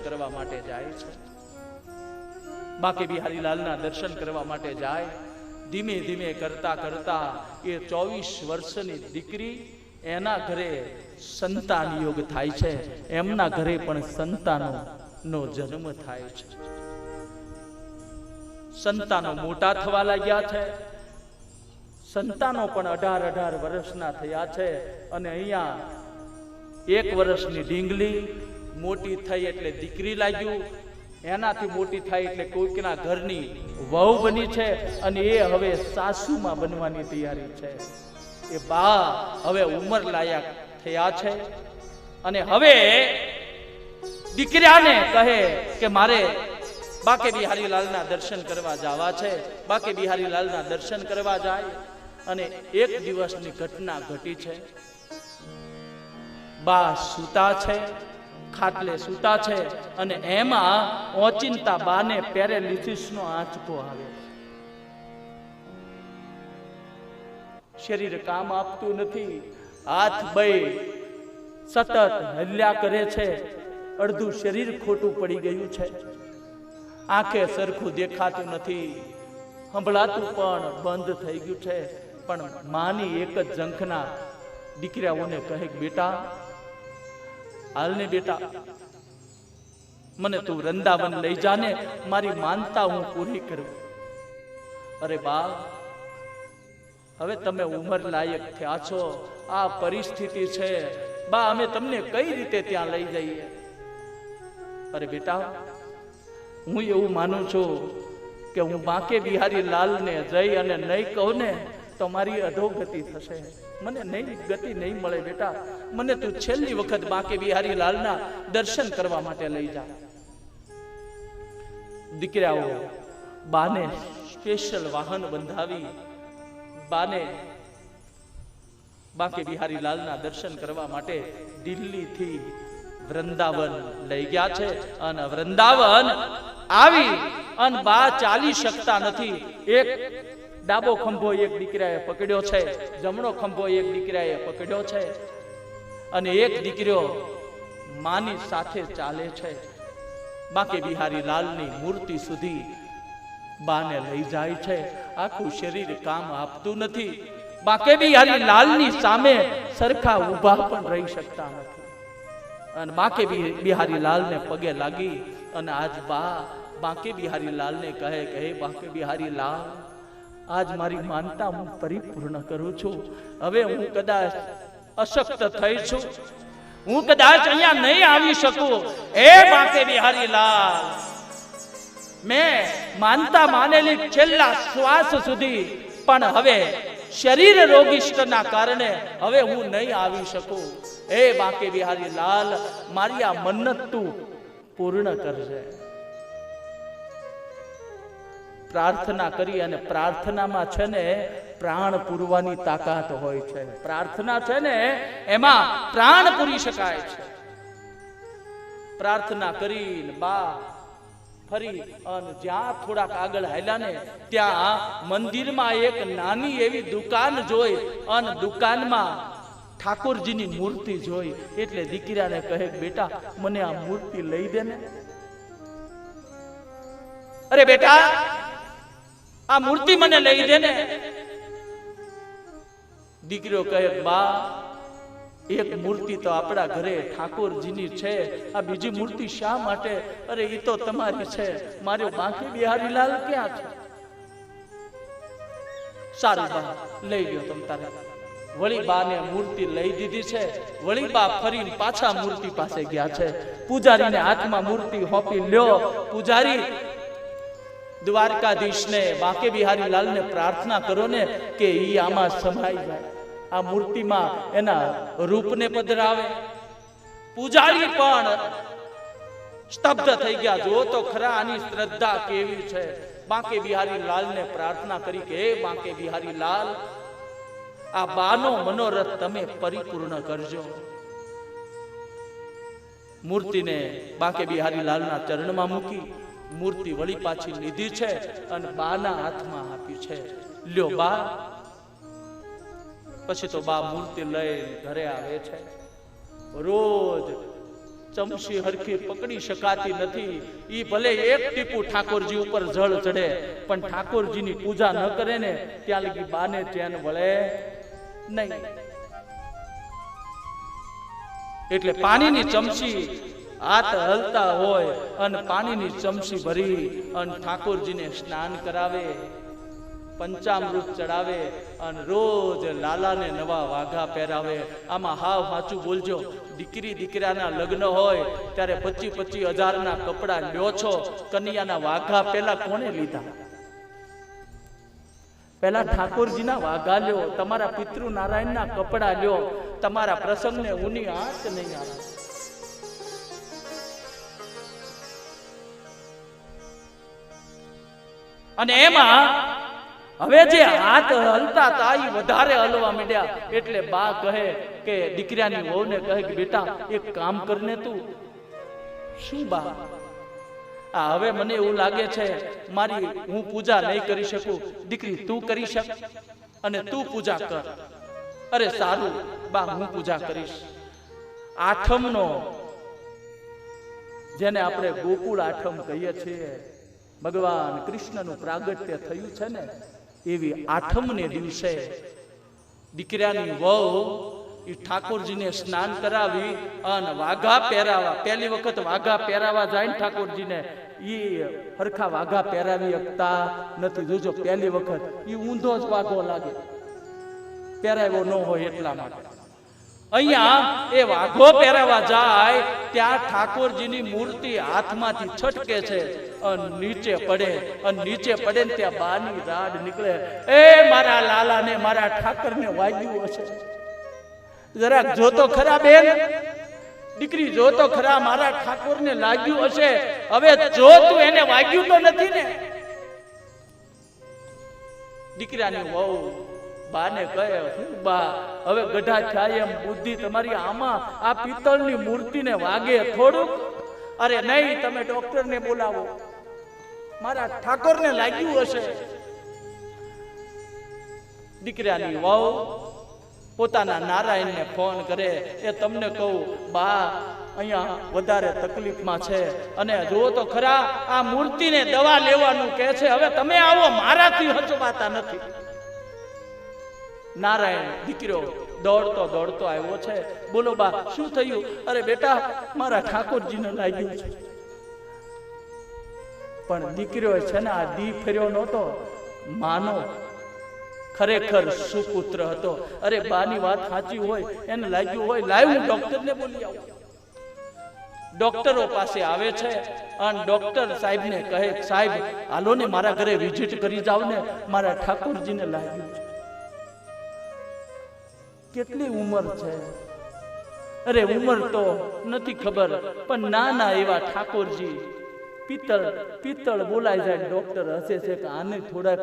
કરવા માટે જાય છે. બાંકે બિહારી લાલના દર્શન કરવા માટે જાય. ધીમે ધીમે કરતા કરતા એ 24 વર્ષની દીકરી, એના ઘરે સંતાન યોગ થાય છે. એમના ઘરે પણ સંતાનોનો જન્મ થાય છે. સંતાનો મોટા થવા લાગ્યા છે. સંતાનો પણ 18 વર્ષના થયા છે. અને અહીંયા 1 વર્ષની ઢીંગલી મોટી થઈ એટલે દીકરી લાગ્યું. એનાથી મોટી થાય એટલે કોઈકના ઘરની વહુ બની છે. અને એ હવે સાસુમાં બનવાની તૈયારી છે. એ બા હવે ઉંમર લાયક થયા છે. અને હવે દીકરાને કહે કે મારે બાંકે બિહારી લાલના દર્શન કરવા જવા છે. બાંકે બિહારી લાલના દર્શન કરવા જાય. અને એક દિવસની ઘટના ઘટી છે. બા સૂતા છે, ખાટલે સૂતા છે. અને એમાં ઓચિંતા બાને પેરેલિસિસનો આંચકો આવે. શરીર કામ આપતું નથી. હાથ બે સતત હલ્યા કરે છે. અડધું શરીર ખોટું પડી ગયું છે. આંખે સરખું દેખાતું નથી. સંભળાતું પણ બંધ થઈ ગયું છે. પણ માની એક જ ઝંખના દીકરાઓને કહે, બેટા હાલને બેટા, મને તું વૃંદાવન લઈ જાને, મારી માનતા હું પૂરી કરું. અરે બા, હવે તમે ઉંમર લાયક થયા છો. આ પરિસ્થિતિ છે બા, અમે તમને કઈ રીતે ત્યાં લઈ જઈએ? અરે બેટા, હું એવું માનું છું કે હું બાંકે બિહારી લાલને જઈ અને નહીં કહું ને તો મારી અધોગતિ થશે. મને ગતિ નહીં મળે. બેટા, મને તું છેલ્લી વખત બાંકે બિહારી લાલના દર્શન કરવા માટે લઈ જા. દીકરાઓ બાને સ્પેશિયલ વાહન બંધાવી બાને બાંકે બિહારી લાલના દર્શન કરવા માટે દિલ્હીથી વૃંદાવન લઈ ગયા છે. અને વૃંદાવન આવી અને બા ચાલી શકતા નથી. એક ડાબો ખંભો એક દીકરાએ પકડ્યો છે, જમણો ખંભો એક દીકરાએ પકડ્યો છે. અને એક દીકરો માની સાથે ચાલે છે. બાંકે બિહારી લાલની મૂર્તિ સુધી બાને લઈ જાય છે. આખું શરીર કામ આપતું નથી. બાંકે બિહારી લાલની સામે સરખા ઊભા પણ રહી શકતા નથી. અને બાંકે બિહારી લાલને પગે લાગી અને આજ બા બાંકે બિહારી લાલને કહે કે હે બાંકે બિહારી લાલ, આજ મારી માનતા હું પરિપૂર્ણ કરું છું. હવે હું કદાચ અશક્ત થઈ છું, હું કદાચ અહીંયા નહીં આવી શકું. હે બાંકે બિહારી લાલ, મેં માનતા માનેલી છેલ્લા શ્વાસ સુધી, પણ હવે શરીર રોગિષ્ટના કારણે હવે હું નહીં આવી શકું. હે બાંકે બિહારી લાલ, મારી આ મન્નત તું પૂર્ણ કરજે. પ્રાર્થના કરી. અને પ્રાર્થનામાં છે ને પ્રાણ પૂરવાની તાકાત હોય છે. પ્રાર્થના છે ને એમાં પ્રાણ પૂરી શકાય છે. પ્રાર્થના કરીને બા ફરી અને જ્યાં થોડાક આગળ હાલ્યા ને ત્યાં મંદિરમાં એક નાની એવી દુકાન જોઈ અને દુકાનમાં ઠાકોરજીની મૂર્તિ જોઈ. એટલે દીકરાને કહે, બેટા મને આ મૂર્તિ લઈ દે ને. અરે બેટા, આ મૂર્તિ મને લઈ દે ને. દીકરો કહે, બા એક મૂર્તિ તો આપણા ઘરે ઠાકોરજીની છે, આ બીજી મૂર્તિ શા માટે? અરે એ તો તમારી છે, મારો બાંકે બિહારી લાલ ક્યાં છે? સારું બા, લઈ ગયો તમ તારે. વળી બાને મૂર્તિ લઈ દીધી છે. વળી બા ફરીને પાછા મૂર્તિ પાસે ગયા છે. પૂજારીને હાથમાં મૂર્તિ હોપી લ્યો. પૂજારી દ્વારકાધીશને બાંકે બિહારી લાલને પ્રાર્થના કરો ને કે ઈ આમાં સમાઈ જાય, આ મૂર્તિમાં એના રૂપને પધરાવે. પૂજારી પણ સ્તબ્ધ થઈ ગયા. જો તો ખરા આની શ્રદ્ધા કેવી છે. બાંકે બિહારી લાલને પ્રાર્થના કરી કે હે બાંકે બિહારી લાલ, આ બાનો મનોરથ તમે પરિપૂર્ણ કરજો. મૂર્તિને બાંકે બિહારી લાલના ચરણમાં મૂકી મૂર્તિ વળી પાછી લીધી છે અને બાના હાથમાં આપી છે. લ્યો બા. પછી તો બા મૂર્તિ લઈ ઘરે આવે છે. રોજ ચમચી હરખી પકડી શકાતી નથી. ઈ ભલે એક ટીપું ઠાકોરજી ઉપર જળ ચડે પણ ઠાકોરજીની પૂજા ન કરે ને ત્યાં લગી બાને ચેન વળે નહીં. એટલે પાણીની ચમચી હાથ હલતા હોય અને પાણીની ચમચી ભરી અને ઠાકોરજીને સ્નાન કરાવે, પંચામૃત ચડાવે અને રોજ લાલાને નવા વાઘા પહેરાવે. આમાં હાવ સાચું બોલજો, દીકરી દીકરાના લગ્ન હોય ત્યારે 25,000 કપડા લ્યો છો. કન્યાના વાઘા પેલા કોને લીધા? પેલા ઠાકોરજીના વાઘા લ્યો, તમારા પિતૃ નારાયણના કપડા લ્યો, તમારા પ્રસંગને ઊની આંચ નહીં આવે. અને એમાં હવે જે હાથ હલતા હતા એ વધારે હલવા માંડ્યા. એટલે બા કહે કે દીકરાની વહુને કહે કે બેટા એક કામ કરને તું. શું બા? હવે મને એવું લાગે છે મારી હું પૂજા નહીં કરી શકું. દીકરી તું કરી શક અને તું પૂજા કર. અરે સારું બા, હું પૂજા કરીશ. આઠમનો, જેને આપણે ગોકુળ આઠમ કહીએ છીએ, ભગવાન કૃષ્ણનું પ્રાગટ્ય થયું છે ને, એવી આઠમને દિવસે દીકરાની વહુ એ ઠાકોરજીને સ્નાન કરાવી અને વાઘા પહેરાવા, પહેલી વખત વાઘા પહેરાવા જાય ને ઠાકોરજીને, એ હરખા વાઘા પહેરાવી શકતા નથી. જોજો પહેલી વખત એ ઊંધો જ વાઘો લાગે, પહેરાવ્યો ન હોય એટલા માટે. અહીંયા એ વાઘો પહેરાવા જાય ત્યાં ઠાકોરજીની મૂર્તિ હાથમાંથી છટકે છે અને નીચે પડે. અને નીચે પડે ને ત્યાં બાની રાડ નીકળે. એ મારા લાલાને, મારા ઠાકરને વાગ્યું હશે. જરાક જોતો ખરા બેન, દીકરી જોતો ખરા, મારા ઠાકોરને લાગ્યું હશે. હવે જો તું એને વાગ્યું તો નથી ને? દીકરાની વહુ બાને કહે, હું બા હવે ગઢા થાય એમ બુદ્ધિ તમારી આમાં આ પિત્તળની મૂર્તિને વાગે થોડુંક? અરે નહીં, તમે ડોક્ટરને બોલાવો, મારા ઠાકોરને લાગ્યું હશે. દીકરાની વહુ પોતાના નારાયણને ફોન કરે, એ તમને કહું બા અહીંયા વધારે તકલીફમાં છે અને જુઓ તો ખરા આ મૂર્તિને દવા લેવાનું કહે છે. હવે તમે આવો, મારાથી હચવાતા નથી. નારાયણ દીકરો દોડતો દોડતો આવ્યો છે. બોલો બા શું થયું? અરે બેટા મારા ઠાકોરજીને લાગ્યું છે. પણ દીકરો છે ને આ દી ફેર્યો નહોતો, માનો ખરેખર સુપુત્ર હતો. અરે બાની વાત સાચી હોય, એને લાગ્યું હોય, લાવ હું ડોક્ટરને બોલી આવું. ડોક્ટરો પાસે આવે છે અને ડોક્ટર સાહેબને કહે, સાહેબ હાલો ને મારા ઘરે વિઝિટ કરી જાવ ને, મારા ઠાકોરજીને લાગ્યું છે. કેટલી ઉંમર છે? અરે ઉંમર તો નથી ખબર, પણ નાના એવા ઠાકોરજી, પિત્તળ બોલાય જાય. ડોક્ટર હસે છે કે આને થોડાક,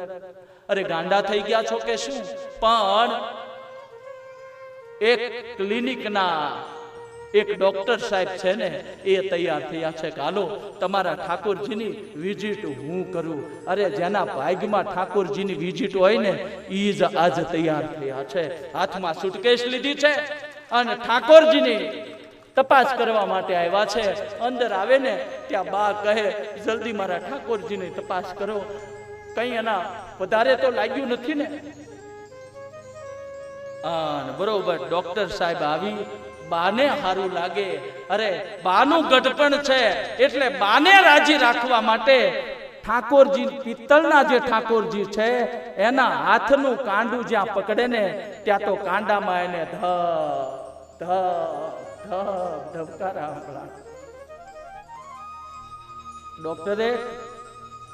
અરે ગાંડા થઈ ગયા છો કે શું? પણ એક ક્લિનિકના એક ડોક્ટર સાહેબ છે ને, એ તૈયાર થયા છે કે હાલો તમારા ઠાકોરજીની વિઝિટ હું કરું. અરે જેના ભાગમાં ઠાકોરજીની વિઝિટ હોય ને ઈ જ આજ તૈયાર થયા છે. હાથમાં સુટકેસ લીધી છે અને ઠાકોરજીની તપાસ કરવા માટે આવ્યા છે. અંદર આવે ને ત્યાં બા કહે, જલ્દી મારા ઠાકોરજીની તપાસ કરો, કઈ એના વધારે તો લાગ્યું નથી ને? અને બરોબર ડોક્ટર સાહેબ આવી, બાને સારું લાગે. અરે બાનું ગઢપણ છે એટલે બાને રાજી રાખવા માટે ઠાકોરજી, પિત્તળના જે ઠાકોરજી છે એના હાથનું કાંડું જ્યાં પકડે ને ત્યાં તો કાંડામાં એને ધબ ધબ ધબ ધબકારા સંભળાય. ડોક્ટરે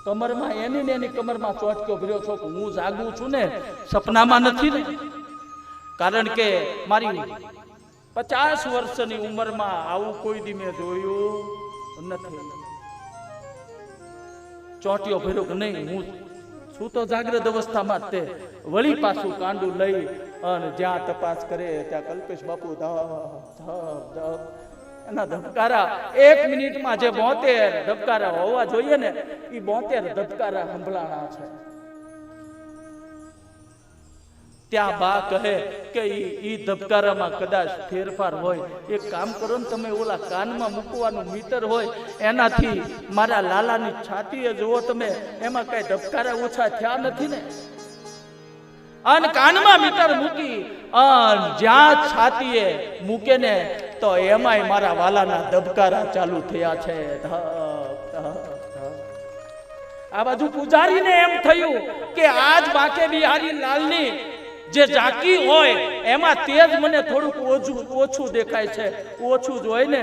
કમરમાં, એની ને એની કમરમાં ચોટક્યો ભર્યો છો કે હું જાગું છું ને, સપનામાં નથી ને? કારણ કે મારી 50 વર્ષની ઉંમરમાં આવું કોઈ દી મેં જોયું નથી. ચોટ્યો ભર્યો કે નહીં, હું છું તો જાગ્રત અવસ્થામાં જ. તે વળી પાછું કાંડું લઈ અને જ્યાં તપાસ કરે ત્યાં કલ્પેશ બાપુ ધબ ધબ ધબ એના ધબકારા 1 મિનિટમાં જે 72 ધબકારા હોવા જોઈએ ને એ 72 ધબકારા સંભળાણા છે. ત્યાં બા કહે કે ઈ ધબકારામાં કદાચ ફેરફાર હોય, એક કામ કરો ને તમે ઓલા કાનમાં મૂકવાનું મીટર હોય એનાથી મારા લાલાની છાતીએ જુઓ તમે, એમાં કઈ ધબકારા ઓછા થયા નથી ને? અને કાનમાં મીટર મૂકી અને જ્યાં છાતીએ મૂકે ને તો એમાંય મારા વાલાના ધબકારા ચાલુ થયા છે. આ બાજુ પૂજારીને એમ થયું કે આજ બાકે બિહારી લાલની જે ઝાંકી હોય એમાં તેજ મને થોડુંક ઓછું દેખાય છે, ઓછું જ હોય ને.